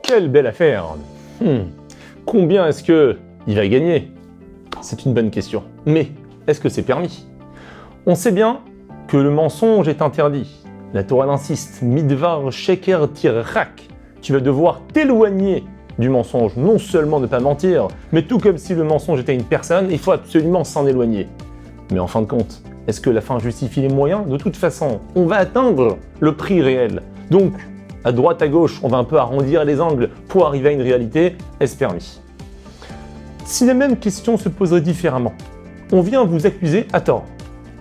Quelle belle affaire. Combien est-ce qu'il va gagner? C'est une bonne question. Mais est-ce que c'est permis? On sait bien que le mensonge est interdit. La Torah insiste, midvar sheker tirrak. Tu vas devoir t'éloigner du mensonge, non seulement ne pas mentir, mais tout comme si le mensonge était une personne, il faut absolument s'en éloigner. Mais en fin de compte, est-ce que la fin justifie les moyens? De toute façon, on va atteindre le prix réel. Donc, à droite, à gauche, on va un peu arrondir les angles pour arriver à une réalité. Est-ce permis? Si la même question se poserait différemment, on vient vous accuser à tort.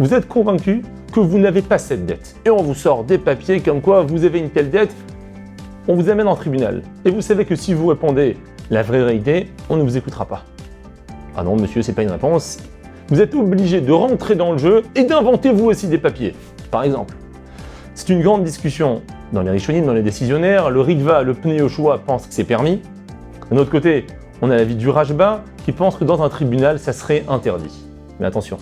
Vous êtes convaincu que vous n'avez pas cette dette. Et on vous sort des papiers comme quoi vous avez une telle dette. On vous amène en tribunal. Et vous savez que si vous répondez la vraie réalité, on ne vous écoutera pas. Ah non, monsieur, c'est pas une réponse. Vous êtes obligé de rentrer dans le jeu et d'inventer vous aussi des papiers, par exemple. C'est une grande discussion dans les Rishonim, dans les décisionnaires. Le Ritva, le Pnei Yoshua pense que c'est permis. D'un autre côté, on a l'avis du Rashba qui pense que dans un tribunal, ça serait interdit. Mais attention,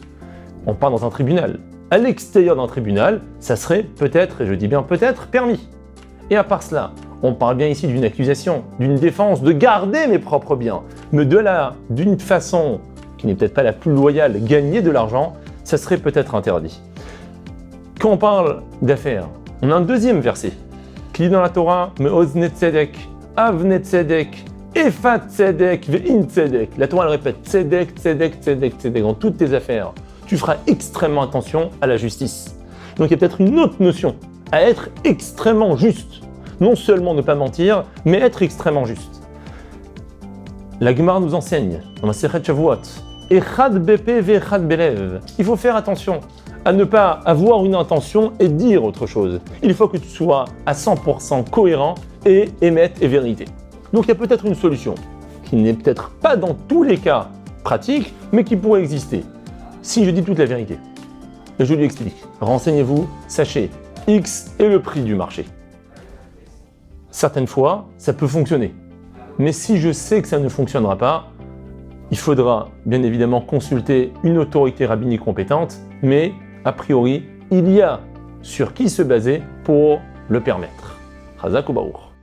on part dans un tribunal. À l'extérieur d'un tribunal, ça serait peut-être, et je dis bien peut-être, permis. Et à part cela, on parle bien ici d'une accusation, d'une défense, de garder mes propres biens. Mais de là, d'une façon qui n'est peut-être pas la plus loyale, gagner de l'argent, ça serait peut-être interdit. Quand on parle d'affaires, on a un deuxième verset qui dit dans la Torah « Me'ozne tzedek, avne tzedek, efat tzedek, ve'in tzedek ». La Torah elle répète « tzedek, tzedek, tzedek, tzedek ». Dans toutes tes affaires, tu feras extrêmement attention à la justice. Donc il y a peut-être une autre notion, à être extrêmement juste. Non seulement ne pas mentir, mais être extrêmement juste. La Gemara nous enseigne, dans la Masechet Shavuot, Echad bepe ve'echad belev. Il faut faire attention à ne pas avoir une intention et dire autre chose. Il faut que tu sois à 100% cohérent et émette et vérité. Donc il y a peut-être une solution, qui n'est peut-être pas dans tous les cas pratique, mais qui pourrait exister. Si je dis toute la vérité, et je lui explique, renseignez-vous, sachez, X est le prix du marché. Certaines fois, ça peut fonctionner. Mais si je sais que ça ne fonctionnera pas, il faudra bien évidemment consulter une autorité rabbinique compétente, mais a priori, il y a sur qui se baser pour le permettre. Chazak ou Baruch.